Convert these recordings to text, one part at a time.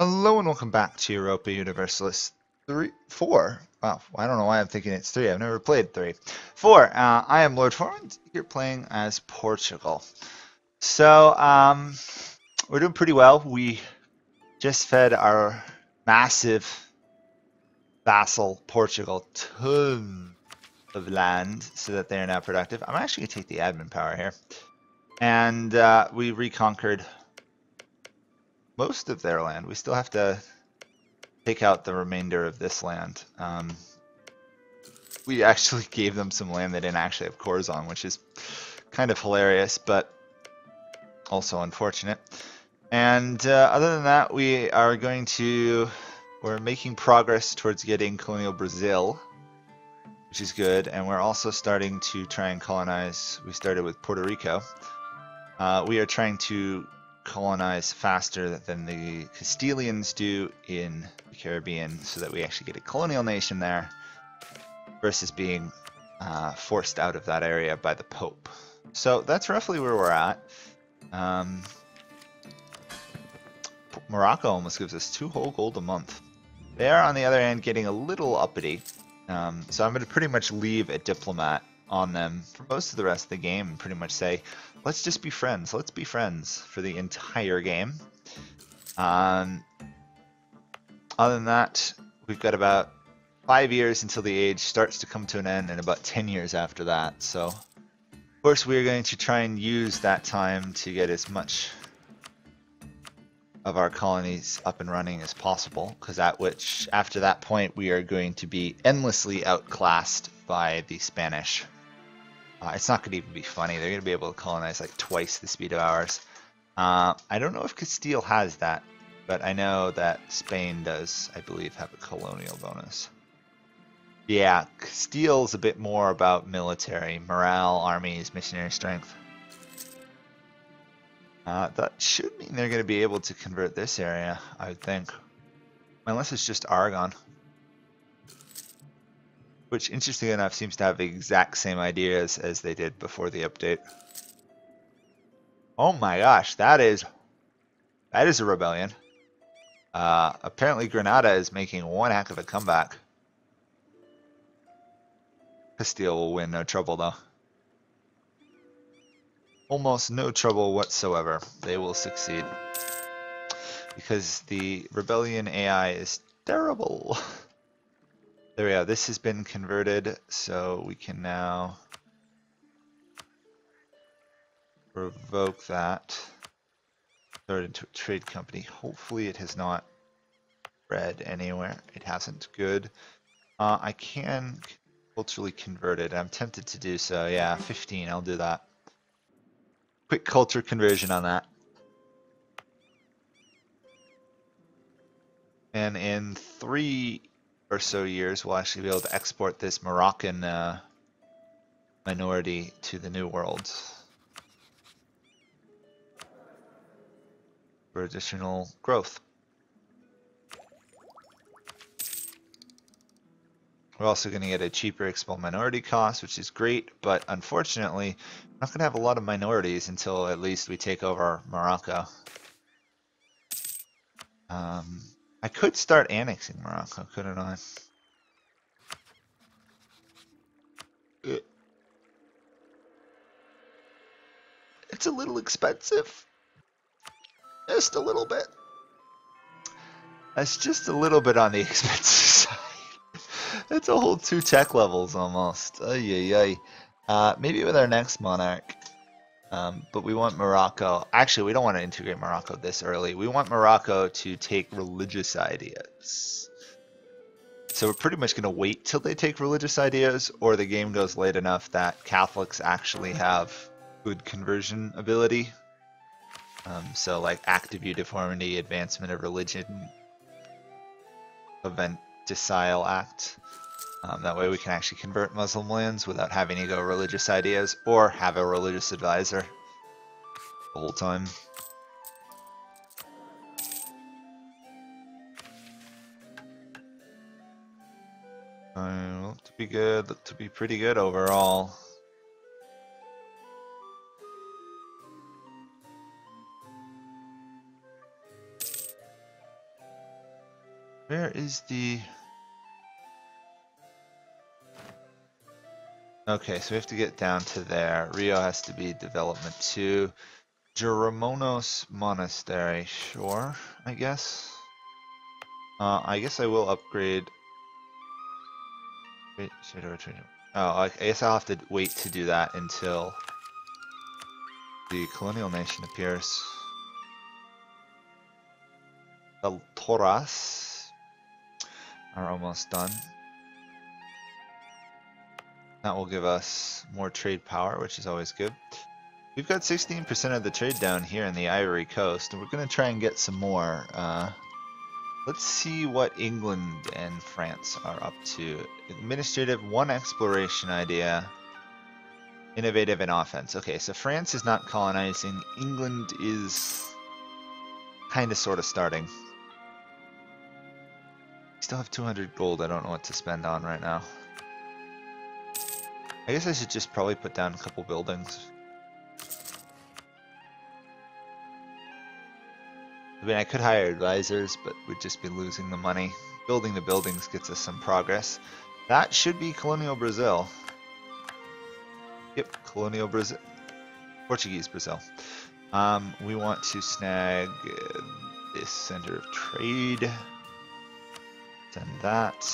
Hello and welcome back to Europa Universalis 4. Wow, I don't know why I'm thinking it's 3. I've never played 3. 4. I am Lord Forwind. You're playing as Portugal. So, we're doing pretty well. We just fed our massive vassal Portugal tons of land so that they are now productive. I'm actually going to take the admin power here. And we reconquered most of their land. We still have to take out the remainder of this land. We actually gave them some land they didn't actually have cores on, which is kind of hilarious, but also unfortunate. And other than that, we're making progress towards getting colonial Brazil, which is good, and we're also starting to try and colonize. We started with Puerto Rico. We are trying to colonize faster than the Castilians do in the Caribbean so that we actually get a colonial nation there versus being forced out of that area by the Pope. So that's roughly where we're at. Morocco almost gives us 2 whole gold a month. They are, on the other hand, getting a little uppity. So I'm going to pretty much leave a diplomat on them for most of the rest of the game and pretty much say, let's just be friends. Let's be friends for the entire game. Other than that, we've got about 5 years until the age starts to come to an end and about 10 years after that. So, of course, we're going to try and use that time to get as much of our colonies up and running as possible, because after that point, we are going to be endlessly outclassed by the Spanish. It's not going to even be funny. They're going to be able to colonize like twice the speed of ours. I don't know if Castile has that, but I know that Spain does, I believe, have a colonial bonus. Yeah, Castile's a bit more about military, morale, armies, missionary strength. That should mean they're going to be able to convert this area, I would think. Unless it's just Aragon. Which, interestingly enough, seems to have the exact same ideas as they did before the update. Oh my gosh, that is a rebellion. Apparently Granada is making one heck of a comeback. Castile will win, no trouble though. Almost no trouble whatsoever. They will succeed. Because the rebellion AI is terrible. There we go. This has been converted, so we can now revoke that. Start into a trade company. Hopefully it has not spread anywhere. It hasn't. Good. I can culturally convert it. I'm tempted to do so. Yeah, 15. I'll do that. Quick culture conversion on that. And in 3 or so years, we'll actually be able to export this Moroccan minority to the New World for additional growth. We're also going to get a cheaper expel minority cost, which is great, but unfortunately, we're not going to have a lot of minorities until at least we take over Morocco. I could start annexing Morocco, couldn't I? It's a little expensive. Just a little bit. That's just a little bit on the expensive side. It's a whole 2 tech levels almost. Ay, ay, ay. Maybe with our next monarch. But we want Morocco. Actually, we don't want to integrate Morocco this early. We want Morocco to take religious ideas. So we're pretty much going to wait till they take religious ideas, or the game goes late enough that Catholics actually have good conversion ability. So like active uniformity, advancement of religion, event decile act. That way we can actually convert Muslim lands without having to go religious ideas or have a religious advisor the whole time. Look to be good, look to be pretty good overall. Where is the... Okay, so we have to get down to there. Rio has to be development 2. Jeromonos Monastery, sure, I guess. I guess I will upgrade... Wait, oh, I guess I'll have to wait to do that until the colonial nation appears. The Toras are almost done. That will give us more trade power, which is always good. We've got 16% of the trade down here in the Ivory Coast, and we're going to try and get some more. Let's see what England and France are up to. Administrative, 1 exploration idea. Innovative and offense. Okay, so France is not colonizing. England is kind of sort of starting. Still have 200 gold. I don't know what to spend on right now. I guess I should just probably put down a couple buildings. I mean, I could hire advisors, but we'd just be losing the money. Building the buildings gets us some progress. That should be Colonial Brazil. Yep, Colonial Brazil. Portuguese Brazil. We want to snag this center of trade. Send that.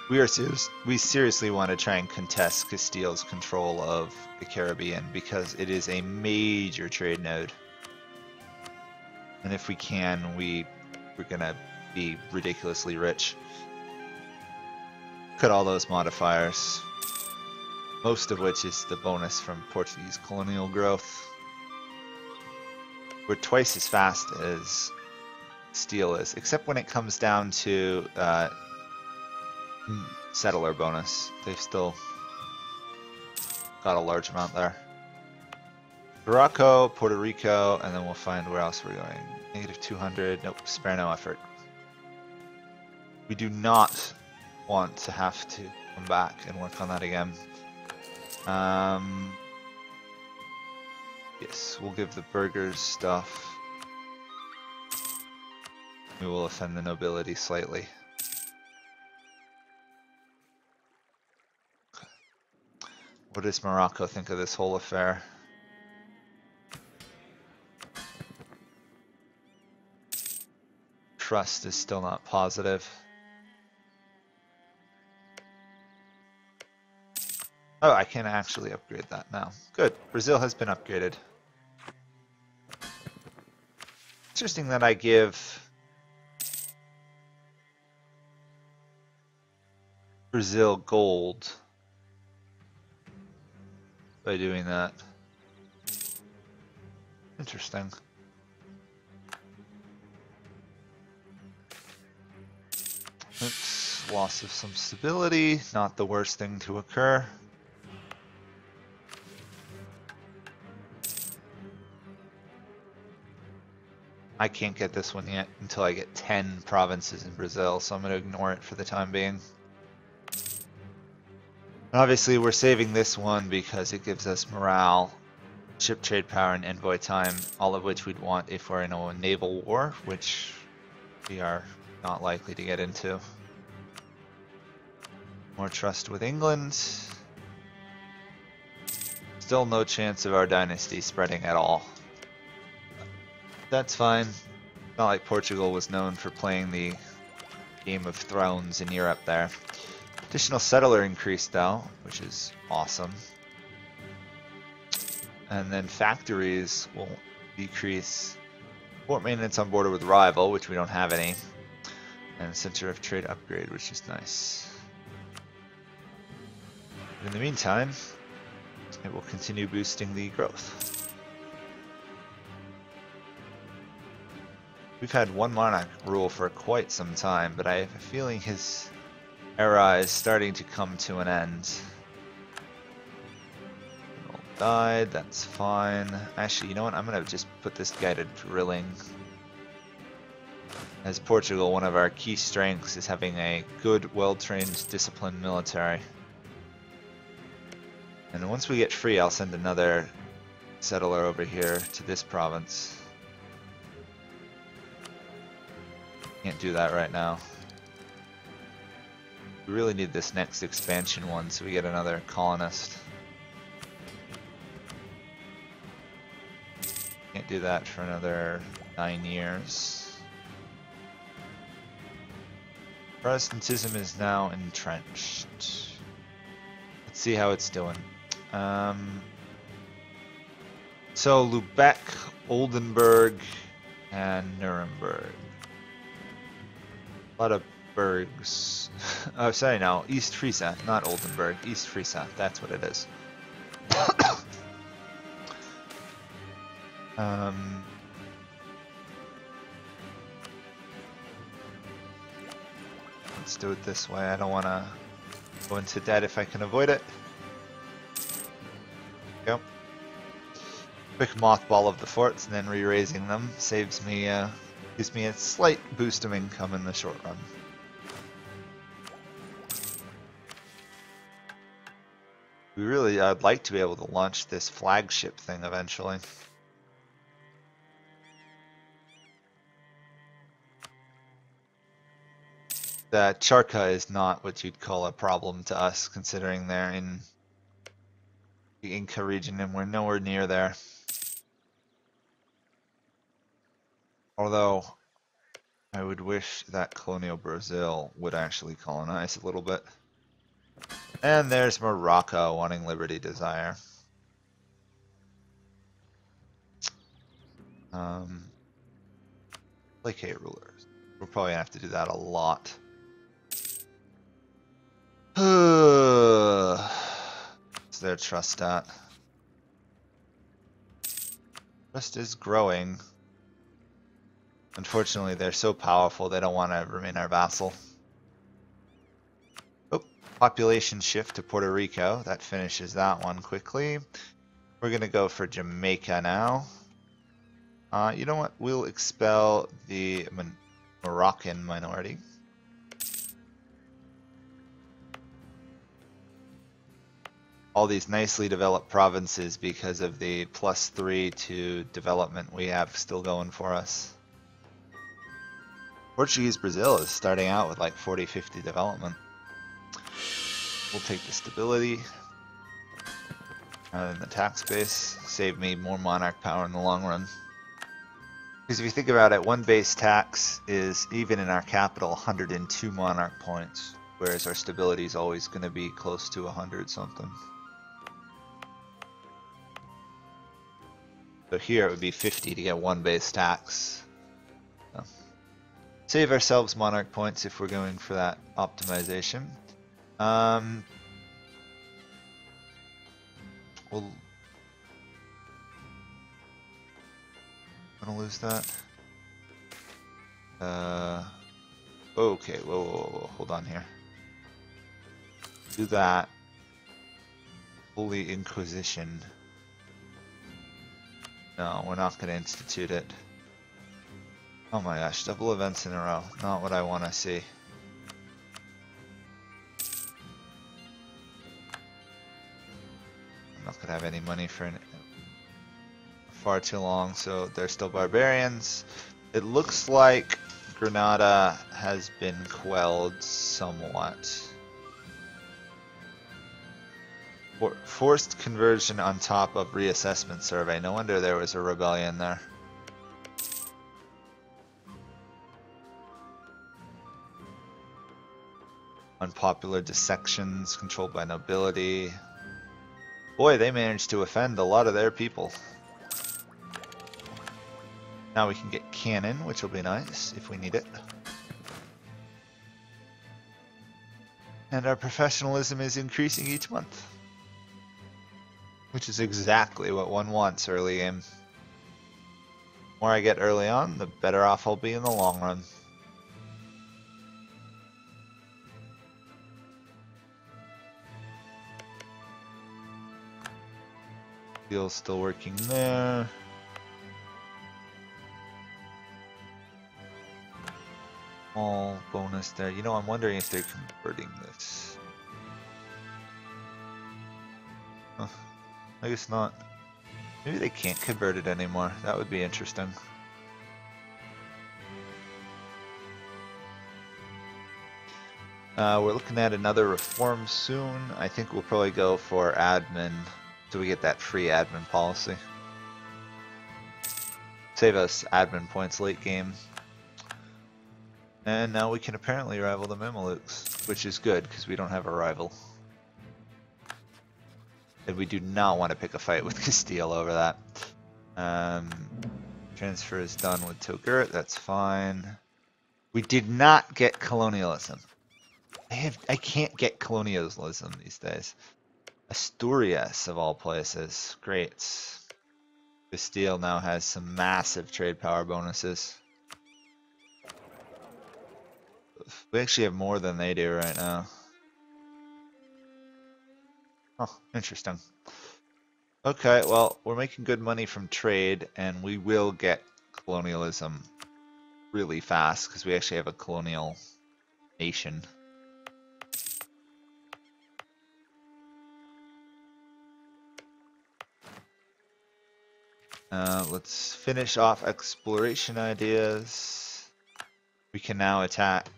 We seriously want to try and contest Castile's control of the Caribbean because it is a major trade node. And if we can, we're gonna be ridiculously rich. Look at all those modifiers. Most of which is the bonus from Portuguese colonial growth. We're twice as fast as Castile is, except when it comes down to settler bonus. They've still got a large amount there. Morocco, Puerto Rico, and then we'll find where else we're going. Negative 200. Nope, spare no effort. We do not want to have to come back and work on that again. Yes, we'll give the burghers stuff. We will offend the nobility slightly. What does Morocco think of this whole affair? Trust is still not positive. Oh, I can actually upgrade that now. Good. Brazil has been upgraded. Interesting that I give Brazil gold by doing that. Interesting. Oops, loss of some stability, not the worst thing to occur. I can't get this one yet until I get 10 provinces in Brazil, so I'm going to ignore it for the time being. Obviously, we're saving this one because it gives us morale, ship trade power, and envoy time, all of which we'd want if we're in a naval war, which we are not likely to get into. More trust with England. Still no chance of our dynasty spreading at all. That's fine. Not like Portugal was known for playing the Game of Thrones in Europe there. Additional settler increase though, which is awesome. And then factories will decrease. Port maintenance on border with rival, which we don't have any. And center of trade upgrade, which is nice. But in the meantime, it will continue boosting the growth. We've had one monarch rule for quite some time, but I have a feeling his era is starting to come to an end. All died, that's fine. Actually, you know what? I'm going to just put this guy to drilling. As Portugal, one of our key strengths is having a good, well-trained, disciplined military. And once we get free, I'll send another settler over here to this province. Can't do that right now. We really need this next expansion one so we get another colonist. Can't do that for another 9 years. Protestantism is now entrenched. Let's see how it's doing. So Lubeck, Oldenburg, and Nuremberg. A lot of burgs. Oh, sorry, no, East Friesia, not Oldenburg. East Friesia, that's what it is. Let's do it this way. I don't want to go into debt if I can avoid it. Go. Quick mothball of the forts and then re-raising them saves me, gives me a slight boost of income in the short run. I'd like to be able to launch this flagship thing eventually. The Charka is not what you'd call a problem to us, considering they're in the Inca region and we're nowhere near there. Although, I would wish that colonial Brazil would actually colonize a little bit. And there's Morocco wanting liberty desire. Placate rulers. We'll probably have to do that a lot. What's their trust at? Trust is growing. Unfortunately, they're so powerful they don't want to remain our vassal. Oh, population shift to Puerto Rico. That finishes that one quickly. We're going to go for Jamaica now. You know what? We'll expel the Moroccan minority. All these nicely developed provinces because of the +3 to development we have still going for us. Portuguese Brazil is starting out with like 40-50 development. We'll take the stability rather than the tax base. Save me more monarch power in the long run. Because if you think about it, one base tax is, even in our capital, 102 monarch points, whereas our stability is always going to be close to 100 something. So here it would be 50 to get one base tax. So save ourselves monarch points if we're going for that optimization. We'll gonna lose that. Okay, whoa, hold on here. Do that. Holy Inquisition. No, we're not gonna institute it. Oh my gosh, double events in a row. Not what I want to see. I'm not gonna have any money for far too long, so they're still barbarians. It looks like Granada has been quelled somewhat. Forced conversion on top of reassessment survey. No wonder there was a rebellion there. Unpopular dissections controlled by nobility. Boy, they managed to offend a lot of their people. Now we can get cannon, which will be nice if we need it. And our professionalism is increasing each month, which is exactly what one wants early game. The more I get early on, the better off I'll be in the long run. Deal's still working there. Small bonus there. You know, I'm wondering if they're converting this. Huh. I guess not. Maybe they can't convert it anymore. That would be interesting. We're looking at another reform soon. I think we'll probably go for admin so we get that free admin policy. Save us admin points late game. And now we can apparently rival the Mamelukes, which is good because we don't have a rival. And we do not want to pick a fight with Castile over that. Transfer is done with Togurt, that's fine. We did not get colonialism. I can't get colonialism these days. Asturias, of all places. Great. Castile now has some massive trade power bonuses. We actually have more than they do right now. Oh, interesting. Okay, well, we're making good money from trade, and we will get colonialism really fast, because we actually have a colonial nation. Let's finish off exploration ideas. We can now attack,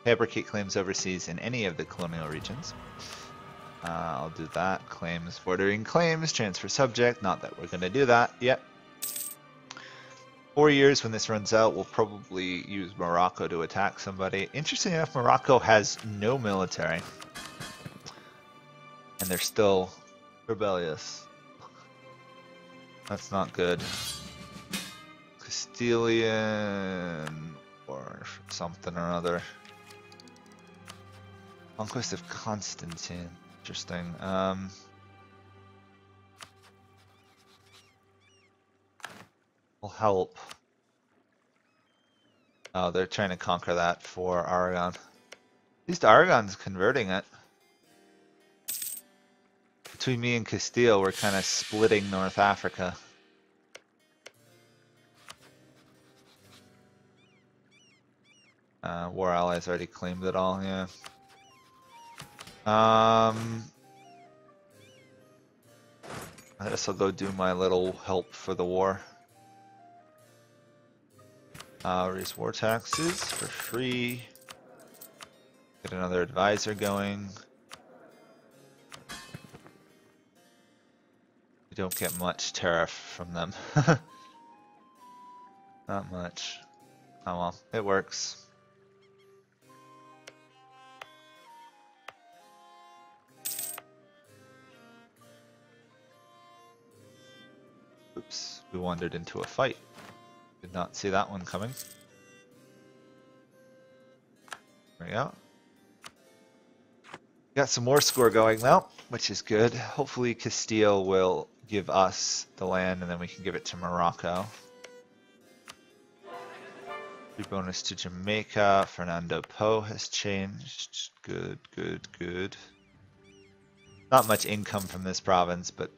fabricate claims overseas in any of the colonial regions. I'll do that. Claims, bordering claims, transfer subject. Not that we're going to do that yet. 4 years when this runs out, we'll probably use Morocco to attack somebody. Interesting enough, Morocco has no military. And they're still rebellious. That's not good. Castilian or something or other. Conquest of Constantine. Interesting. Will help. Oh, they're trying to conquer that for Aragon. At least Aragon's converting it. Between me and Castile, we're kind of splitting North Africa. War allies already claimed it all, yeah. I guess I'll go do my little help for the war. Raise war taxes for free. Get another advisor going. We don't get much tariff from them. Not much. Oh well, it works. Oops, we wandered into a fight. Did not see that one coming. There we go. Got some more score going now, which is good. Hopefully Castile will give us the land and then we can give it to Morocco. Free bonus to Jamaica. Fernando Po has changed. Good, good, good. Not much income from this province, but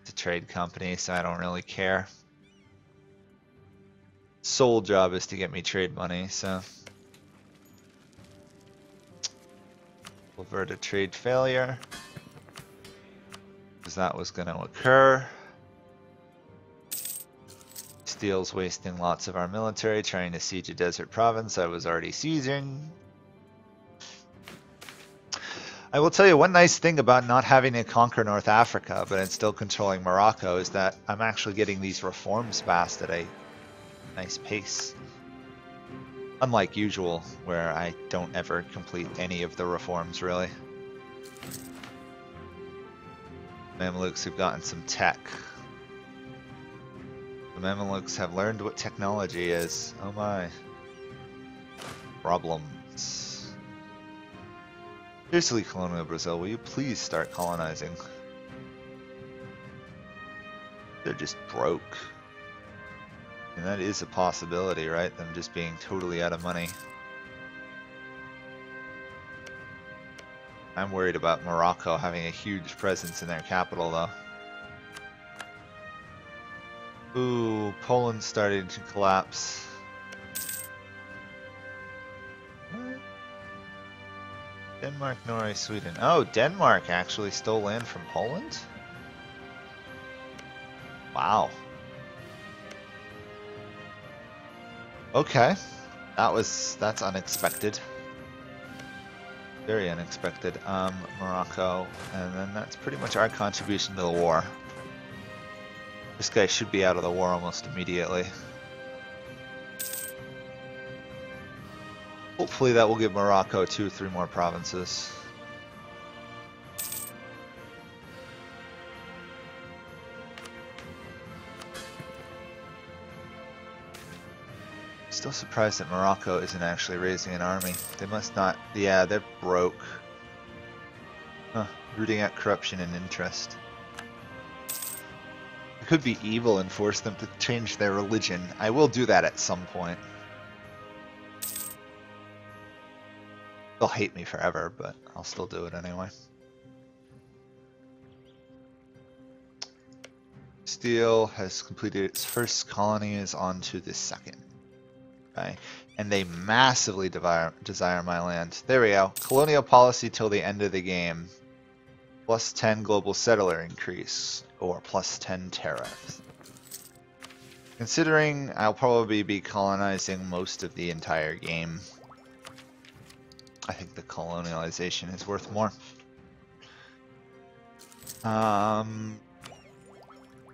it's a trade company, so I don't really care. Sole job is to get me trade money, so. Avert a trade failure. Because that was going to occur. Steele's wasting lots of our military trying to siege a desert province I was already seizing. I will tell you one nice thing about not having to conquer North Africa, but still controlling Morocco, is that I'm actually getting these reforms passed at a nice pace. Unlike usual, where I don't ever complete any of the reforms, really. Mamelukes have gotten some tech. The Mamelukes have learned what technology is. Oh my. Problems. Seriously, Colonial Brazil, will you please start colonizing? They're just broke. And that is a possibility, right? Them just being totally out of money. I'm worried about Morocco having a huge presence in their capital, though. Ooh, Poland's starting to collapse. What? Denmark, Norway, Sweden. Oh, Denmark actually stole land from Poland? Wow. Okay, that's unexpected. Very unexpected. Morocco, and then that's pretty much our contribution to the war. This guy should be out of the war almost immediately. Hopefully that will give Morocco 2 or 3 more provinces. Still surprised that Morocco isn't actually raising an army. They must not. Yeah, they're broke. Huh, rooting out corruption and interest. I could be evil and force them to change their religion. I will do that at some point. They'll hate me forever, but I'll still do it anyway. Castile has completed its first colony, is on to the second. Okay. And they massively desire my land. There we go. Colonial policy till the end of the game. Plus 10 global settler increase, or plus 10 tariffs. Considering I'll probably be colonizing most of the entire game, I think the colonialization is worth more.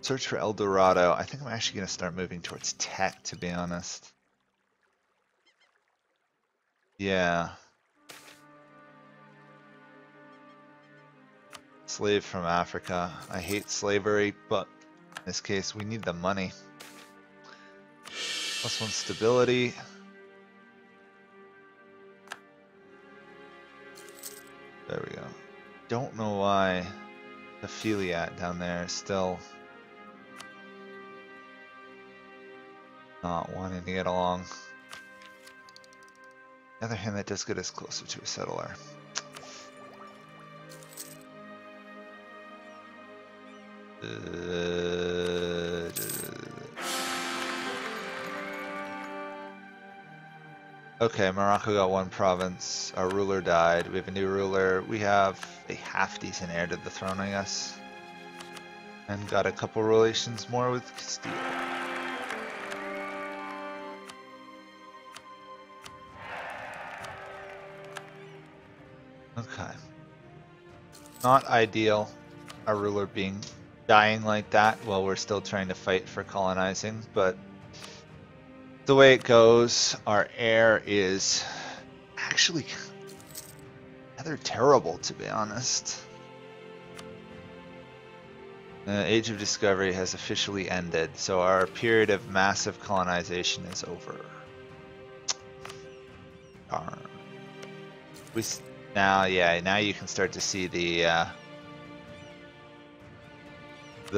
Search for El Dorado. I think I'm actually going to start moving towards tech, to be honest. Yeah. Slave from Africa. I hate slavery, but in this case we need the money. +1 stability. There we go. Don't know why the Filiat down there is still not wanting to get along. On the other hand, that does get us closer to a settler. Okay, Morocco got 1 province. Our ruler died. We have a new ruler. We have a half-decent heir to the throne, I guess. And got a couple relations more with Castile. Okay. Not ideal, our ruler dying like that while we're still trying to fight for colonizing, but the way it goes, our heir is actually rather terrible, to be honest. The Age of Discovery has officially ended, so our period of massive colonization is over. Darn. Now you can start to see the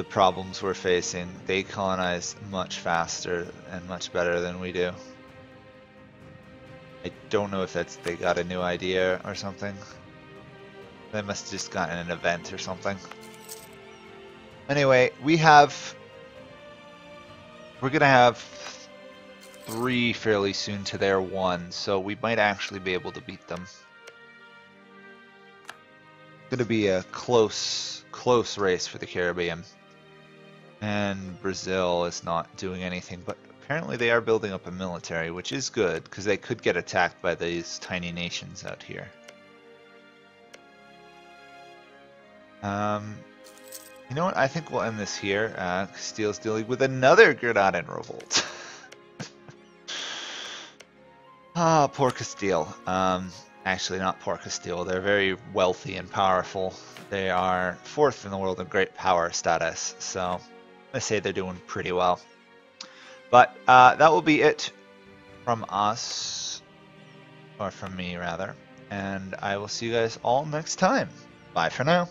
problems we're facing. They colonize much faster and much better than we do. I don't know if they got a new idea or something. They must have just gotten an event or something. Anyway, we're gonna have 3 fairly soon to their 1, so we might actually be able to beat them. Going to be a close race for the Caribbean, and Brazil is not doing anything, but apparently they are building up a military, which is good because they could get attacked by these tiny nations out here. You know what? I think we'll end this here. Castile's dealing with another Granadan revolt. Ah, poor Castile. Actually, not poor Castile. They're very wealthy and powerful. They are 4th in the world in great power status, so I say they're doing pretty well. But that will be it from us, or from me rather, and I will see you guys all next time. Bye for now.